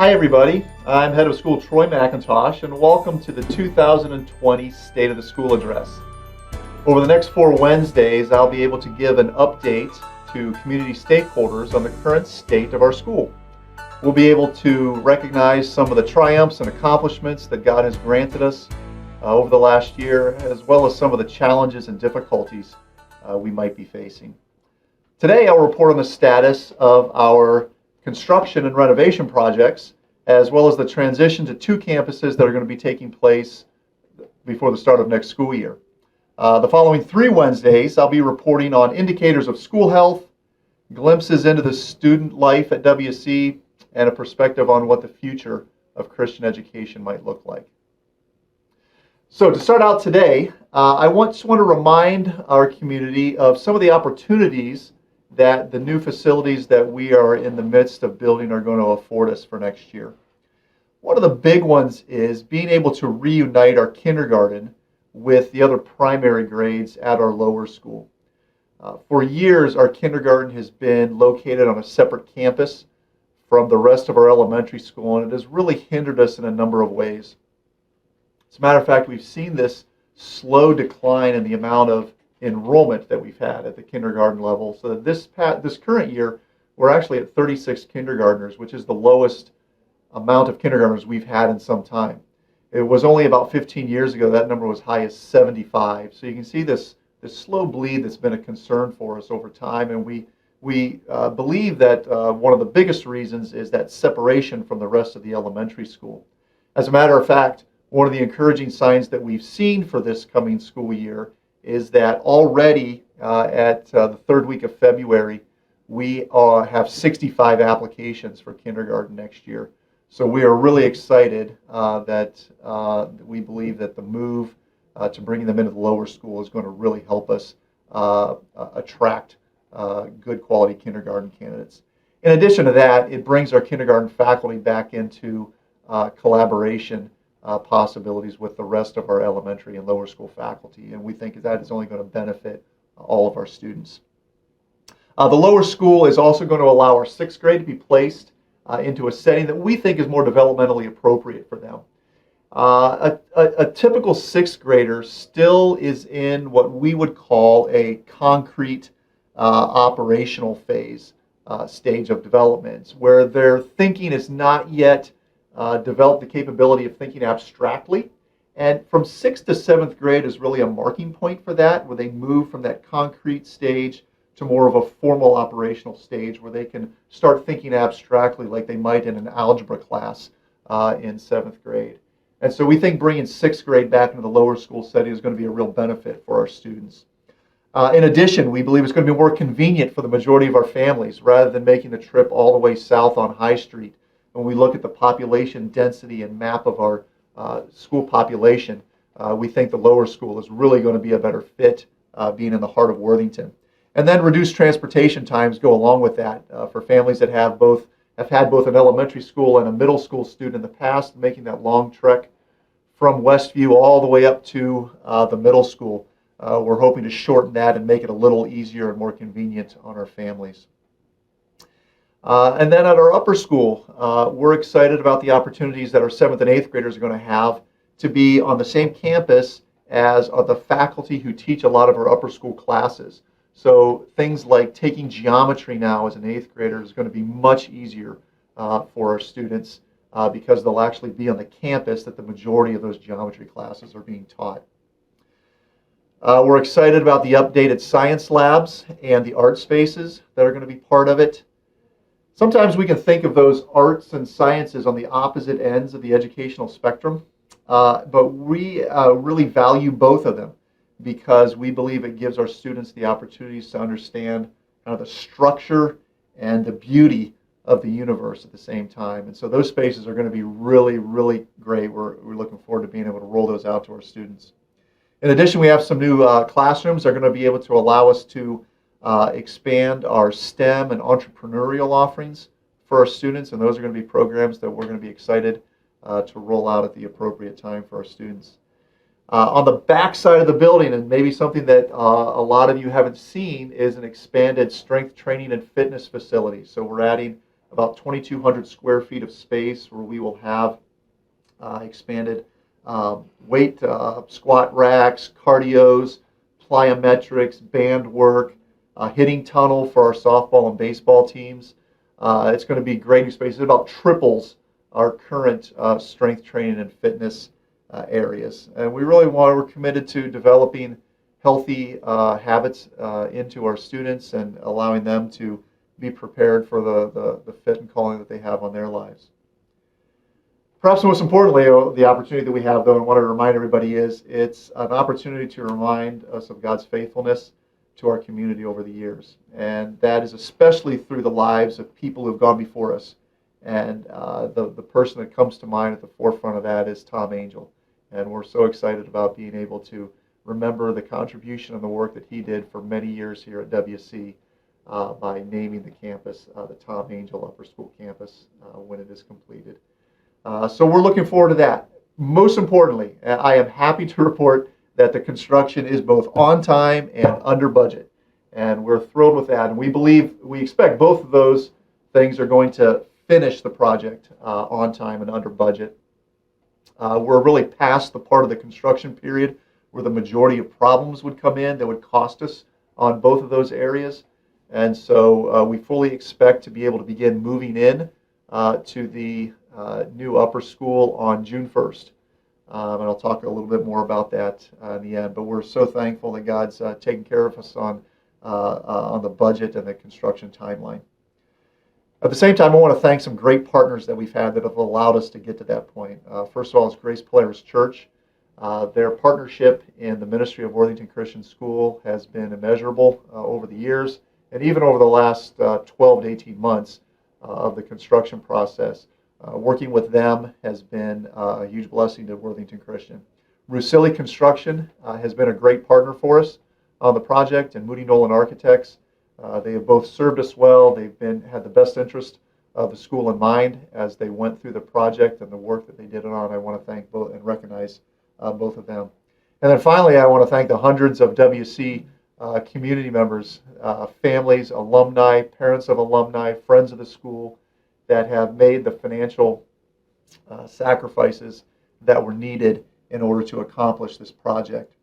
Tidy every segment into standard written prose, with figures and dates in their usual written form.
Hi everybody, I'm Head of School Troy McIntosh and welcome to the 2020 State of the School Address. Over the next 4 Wednesdays, I'll be able to give an update to community stakeholders on the current state of our school. We'll be able to recognize some of the triumphs and accomplishments that God has granted us over the last year, as well as some of the challenges and difficulties we might be facing. Today, I'll report on the status of our construction and renovation projects, as well as the transition to 2 campuses that are going to be taking place before the start of next school year. The following 3 Wednesdays, I'll be reporting on indicators of school health, glimpses into the student life at WC, and a perspective on what the future of Christian education might look like. So to start out today, I just want to remind our community of some of the opportunities that the new facilities that we are in the midst of building are going to afford us for next year. One of the big ones is being able to reunite our kindergarten with the other primary grades at our lower school. For years, our kindergarten has been located on a separate campus from the rest of our elementary school, and it has really hindered us in a number of ways. As a matter of fact, we've seen this slow decline in the amount of enrollment that we've had at the kindergarten level. So that this current year, we're actually at 36 kindergartners, which is the lowest amount of kindergartners we've had in some time. It was only about 15 years ago that number was high as 75. So you can see this slow bleed that's been a concern for us over time, and we believe that one of the biggest reasons is that separation from the rest of the elementary school. As a matter of fact, one of the encouraging signs that we've seen for this coming school year is that already at the 3rd week of February, we have 65 applications for kindergarten next year. So we are really excited that we believe that the move to bringing them into the lower school is going to really help us attract good quality kindergarten candidates. In addition to that, it brings our kindergarten faculty back into collaboration possibilities with the rest of our elementary and lower school faculty, and we think that is only going to benefit all of our students. The lower school is also going to allow our 6th grade to be placed into a setting that we think is more developmentally appropriate for them. A typical 6th grader still is in what we would call a concrete operational phase stage of development, where their thinking is not yet developed the capability of thinking abstractly. And from 6th to 7th grade is really a marking point for that, where they move from that concrete stage to more of a formal operational stage where they can start thinking abstractly like they might in an algebra class in 7th grade. And so we think bringing 6th grade back into the lower school setting is going to be a real benefit for our students. In addition, we believe it's going to be more convenient for the majority of our families rather than making the trip all the way south on High Street. When we look at the population density and map of our school population, we think the lower school is really going to be a better fit being in the heart of Worthington. And then reduced transportation times go along with that for families that have had both an elementary school and a middle school student in the past, making that long trek from Westview all the way up to the middle school. We're hoping to shorten that and make it a little easier and more convenient on our families. And then at our upper school, we're excited about the opportunities that our 7th and 8th graders are going to have to be on the same campus as the faculty who teach a lot of our upper school classes. So things like taking geometry now as an 8th grader is going to be much easier for our students because they'll actually be on the campus that the majority of those geometry classes are being taught. We're excited about the updated science labs and the art spaces that are going to be part of it. Sometimes we can think of those arts and sciences on the opposite ends of the educational spectrum, but we really value both of them because we believe it gives our students the opportunities to understand kind of the structure and the beauty of the universe at the same time. And so those spaces are going to be really, really great. We're looking forward to being able to roll those out to our students. In addition, we have some new classrooms that are going to be able to allow us to expand our STEM and entrepreneurial offerings for our students, and those are going to be programs that we're going to be excited to roll out at the appropriate time for our students. On the back side of the building, and maybe something that a lot of you haven't seen, is an expanded strength training and fitness facility. So we're adding about 2,200 square feet of space where we will have expanded weight squat racks, cardios, plyometrics, band work, hitting tunnel for our softball and baseball teams. It's going to be great new space. It about triples our current strength training and fitness areas. And we're committed to developing healthy habits into our students and allowing them to be prepared for the fit and calling that they have on their lives. Perhaps most importantly, the opportunity that we have, though, and want to remind everybody is it's an opportunity to remind us of God's faithfulness to our community over the years. And that is especially through the lives of people who have gone before us. And the person that comes to mind at the forefront of that is Tom Angel. And we're so excited about being able to remember the contribution and the work that he did for many years here at WC by naming the campus the Tom Angel Upper School Campus when it is completed. So we're looking forward to that. Most importantly, I am happy to report that the construction is both on time and under budget. And we're thrilled with that. And we expect both of those things are going to finish the project on time and under budget. We're really past the part of the construction period where the majority of problems would come in that would cost us on both of those areas. And so we fully expect to be able to begin moving in to the new upper school on June 1st. And I'll talk a little bit more about that in the end. But we're so thankful that God's taken care of us on the budget and the construction timeline. At the same time, I want to thank some great partners that we've had that have allowed us to get to that point. First of all, it's Grace Polaris Church. Their partnership in the ministry of Worthington Christian School has been immeasurable over the years, and even over the last 12 to 18 months of the construction process. Working with them has been a huge blessing to Worthington Christian. Russilli Construction has been a great partner for us on the project, and Moody Nolan Architects. They have both served us well. They've had the best interest of the school in mind as they went through the project and the work that they did on it. I want to thank both and recognize both of them. And then finally, I want to thank the hundreds of WC community members, families, alumni, parents of alumni, friends of the school that have made the financial sacrifices that were needed in order to accomplish this project.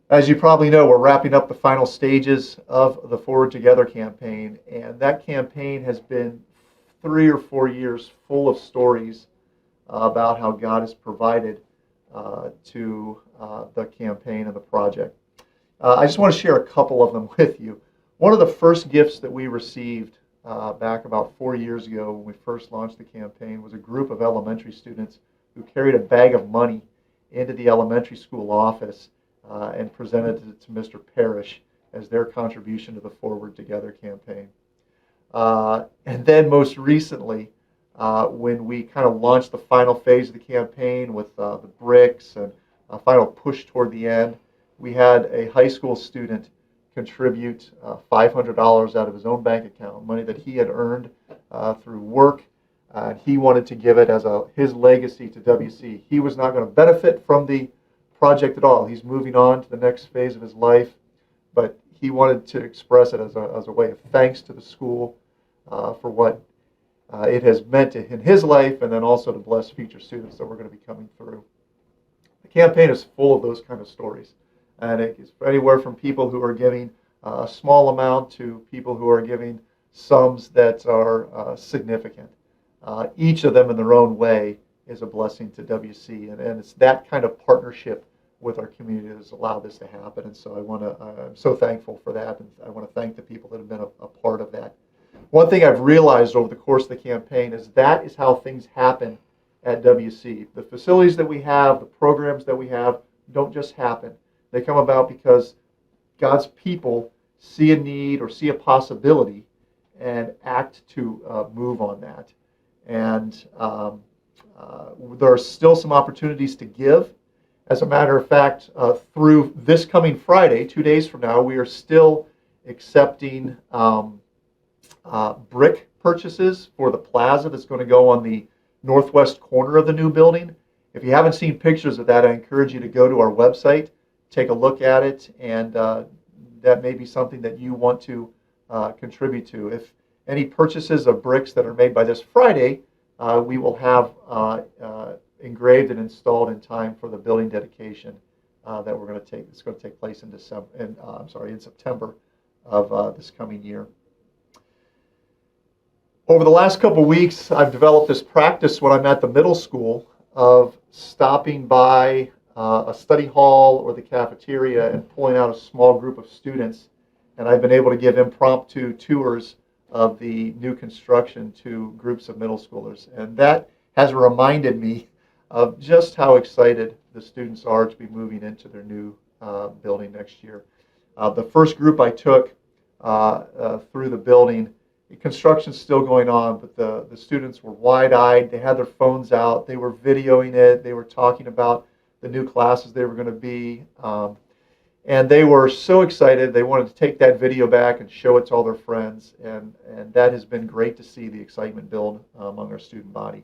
As you probably know, we're wrapping up the final stages of the Forward Together campaign, and that campaign has been 3 or 4 years full of stories about how God has provided to the campaign and the project. I just want to share a couple of them with you. One of the first gifts that we received back about 4 years ago when we first launched the campaign was a group of elementary students who carried a bag of money into the elementary school office and presented it to Mr. Parrish as their contribution to the Forward Together campaign. And then most recently, when we kind of launched the final phase of the campaign with the bricks and a final push toward the end, we had a high school student contribute $500 out of his own bank account, money that he had earned through work. He wanted to give it as his legacy to WC. He was not going to benefit from the project at all. He's moving on to the next phase of his life, but he wanted to express it as a way of thanks to the school for what it has meant in his life, and then also to bless future students that were going to be coming through. The campaign is full of those kind of stories, and it's anywhere from people who are giving a small amount to people who are giving sums that are significant. Each of them in their own way is a blessing to WC, and it's that kind of partnership with our community that has allowed this to happen. And so I'm so thankful for that, and I want to thank the people that have been a part of that. One thing I've realized over the course of the campaign is that is how things happen at WC. The facilities that we have, the programs that we have, don't just happen. They come about because God's people see a need or see a possibility and act to move on that. And there are still some opportunities to give. As a matter of fact, through this coming Friday, 2 days from now, we are still accepting brick purchases for the plaza that's going to go on the northwest corner of the new building. If you haven't seen pictures of that, I encourage you to go to our website, take a look at it, and that may be something that you want to contribute to. any purchases of bricks that are made by this Friday, we will have engraved and installed in time for the building dedication that we're going to take. It's going to take place in in September of this coming year. Over the last couple weeks, I've developed this practice when I'm at the middle school of stopping by a study hall or the cafeteria and pulling out a small group of students. And I've been able to give impromptu tours of the new construction to groups of middle schoolers. And that has reminded me of just how excited the students are to be moving into their new building next year. The first group I took through the building, construction's still going on, but the students were wide-eyed. They had their phones out. They were videoing it. They were talking about the new classes they were going to be. And they were so excited. They wanted to take that video back and show it to all their friends. And that has been great to see the excitement build among our student body.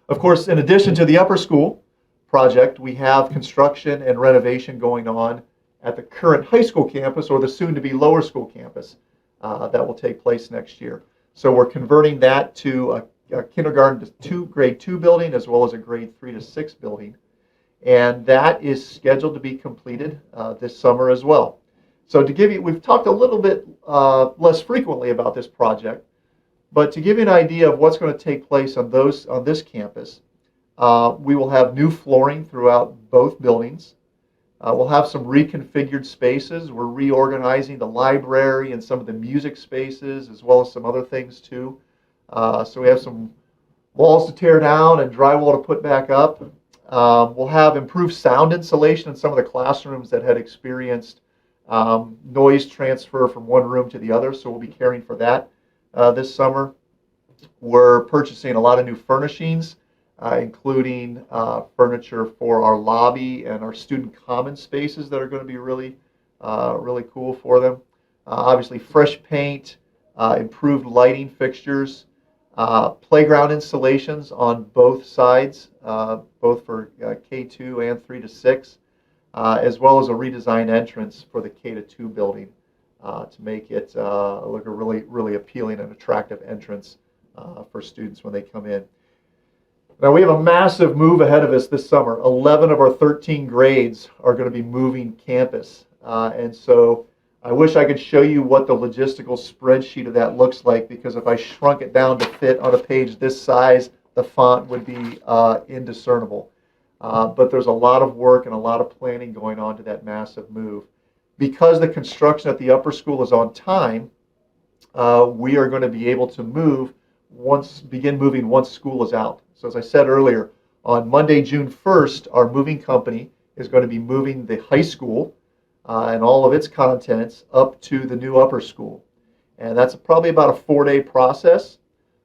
Of course, in addition to the upper school project, we have construction and renovation going on at the current high school campus or the soon-to-be lower school campus. That will take place next year. So we're converting that to a kindergarten to grade 2 building as well as a grade 3 to 6 building. And that is scheduled to be completed this summer as well. So to give you, we've talked a little bit less frequently about this project, but to give you an idea of what's going to take place on this campus, we will have new flooring throughout both buildings. We'll have some reconfigured spaces. We're reorganizing the library and some of the music spaces as well as some other things too. So we have some walls to tear down and drywall to put back up. We'll have improved sound insulation in some of the classrooms that had experienced noise transfer from one room to the other, so we'll be caring for that this summer. We're purchasing a lot of new furnishings, including furniture for our lobby and our student common spaces that are going to be really cool for them. Obviously fresh paint, improved lighting fixtures, playground installations on both sides, both for K2 and 3 to 6, as well as a redesigned entrance for the K to 2 building to make it look a really appealing and attractive entrance for students when they come in. Now we have a massive move ahead of us this summer. 11 of our 13 grades are going to be moving campus. And so I wish I could show you what the logistical spreadsheet of that looks like, because if I shrunk it down to fit on a page this size, the font would be indiscernible. But there's a lot of work and a lot of planning going on to that massive move. Because the construction at the upper school is on time, we are going to be able to begin moving once school is out. So as I said earlier, on Monday, June 1st, our moving company is going to be moving the high school and all of its contents up to the new upper school. And that's probably about a 4-day process.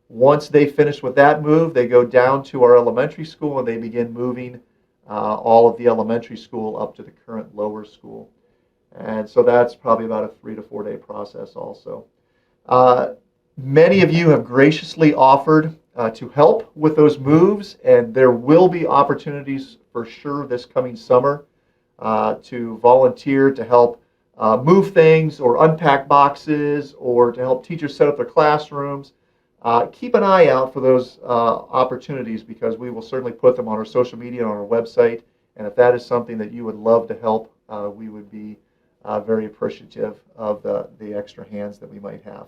Once they finish with that move, they go down to our elementary school and they begin moving all of the elementary school up to the current lower school. And so that's probably about a 3 to 4 day process also. Many of you have graciously offered to help with those moves, and there will be opportunities for sure this coming summer to volunteer to help move things or unpack boxes or to help teachers set up their classrooms. Keep an eye out for those opportunities, because we will certainly put them on our social media and on our website, and if that is something that you would love to help, we would be very appreciative of the extra hands that we might have.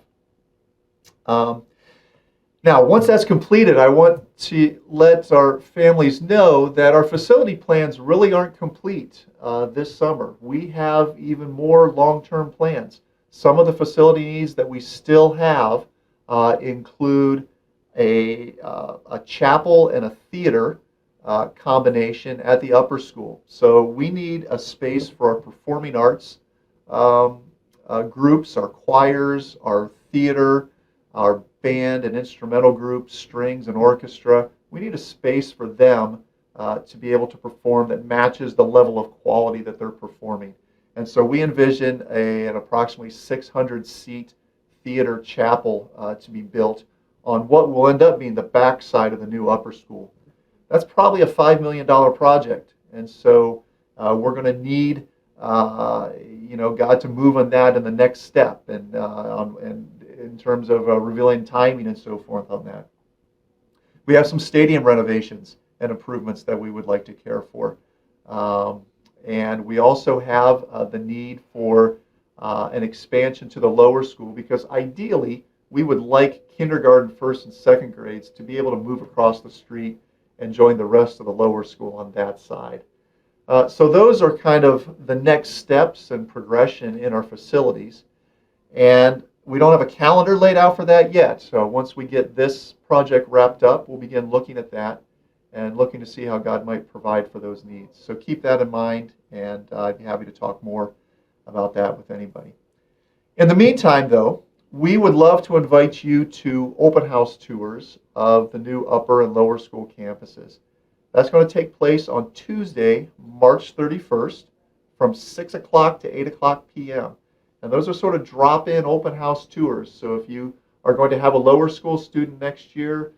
Now, once that's completed, I want to let our families know that our facility plans really aren't complete this summer. We have even more long-term plans. Some of the facility needs that we still have include a chapel and a theater combination at the upper school. So we need a space for our performing arts groups, our choirs, our theater, our band and instrumental groups, strings and orchestra. We need a space for them to be able to perform that matches the level of quality that they're performing. And so we envision an approximately 600-seat theater chapel to be built on what will end up being the back side of the new upper school. That's probably a $5 million project, and so we're going to need God to move on that in the next step, and in terms of revealing timing and so forth on that. We have some stadium renovations and improvements that we would like to care for. And we also have the need for an expansion to the lower school, because ideally we would like kindergarten, first and second grades to be able to move across the street and join the rest of the lower school on that side. So those are kind of the next steps and progression in our facilities. And we don't have a calendar laid out for that yet. So once we get this project wrapped up, we'll begin looking at that and looking to see how God might provide for those needs. So keep that in mind, and I'd be happy to talk more about that with anybody. In the meantime, though, we would love to invite you to open house tours of the new upper and lower school campuses. That's going to take place on Tuesday, March 31st from 6 o'clock to 8 o'clock p.m. And those are sort of drop-in open house tours. So if you are going to have a lower school student next year,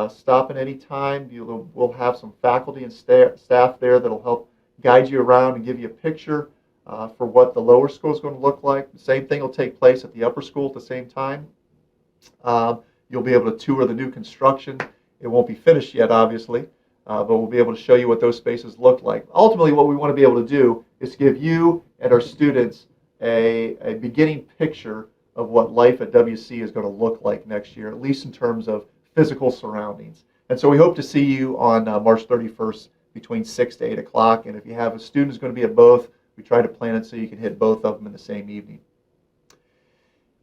stop at any time. We'll have some faculty and staff there that'll help guide you around and give you a picture for what the lower school is going to look like. The same thing will take place at the upper school at the same time. You'll be able to tour the new construction. It won't be finished yet, obviously, but we'll be able to show you what those spaces look like. Ultimately, what we want to be able to do is give you and our students a beginning picture of what life at WC is going to look like next year, at least in terms of physical surroundings. And so we hope to see you on March 31st between 6 to 8 o'clock. And if you have a student who's going to be at both, we try to plan it so you can hit both of them in the same evening.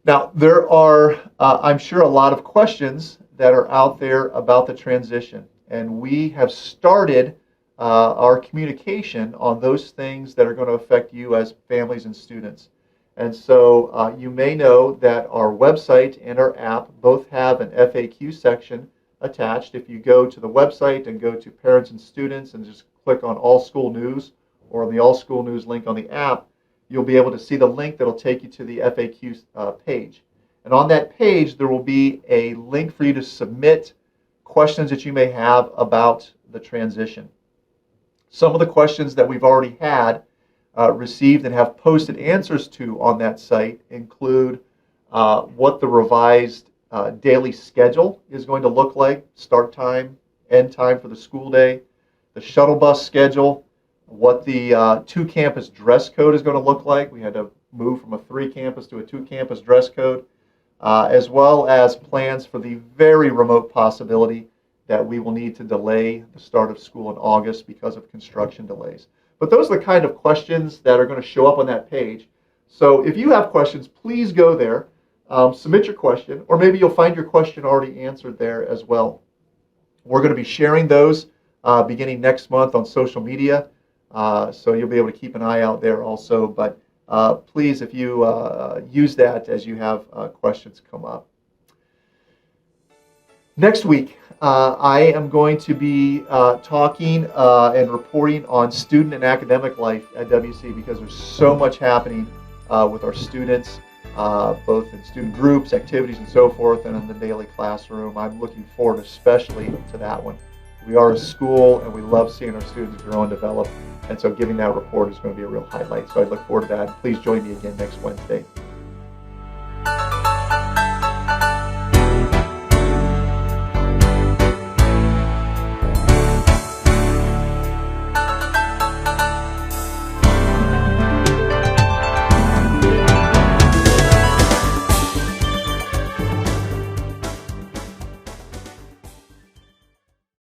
Now, there are, I'm sure, a lot of questions that are out there about the transition. And we have started our communication on those things that are going to affect you as families and students. And so you may know that our website and our app both have an FAQ section attached. If you go to the website and go to Parents and Students and just click on All School News, or on the All School News link on the app, you'll be able to see the link that will take you to the FAQ page. And on that page, there will be a link for you to submit questions that you may have about the transition. Some of the questions that we've already had received and have posted answers to on that site include what the revised daily schedule is going to look like, start time, end time for the school day, the shuttle bus schedule, what the two-campus dress code is going to look like. We had to move from a three-campus to a two-campus dress code, as well as plans for the very remote possibility that we will need to delay the start of school in August because of construction delays. But those are the kind of questions that are going to show up on that page. So if you have questions, please go there, submit your question, or maybe you'll find your question already answered there as well. We're going to be sharing those beginning next month on social media, so you'll be able to keep an eye out there also. But please, if you use that as you have questions come up. Next week, I am going to be talking and reporting on student and academic life at WC, because there's so much happening with our students, both in student groups, activities, and so forth, and in the daily classroom. I'm looking forward especially to that one. We are a school, and we love seeing our students grow and develop, and so giving that report is going to be a real highlight. So I look forward to that. Please join me again next Wednesday.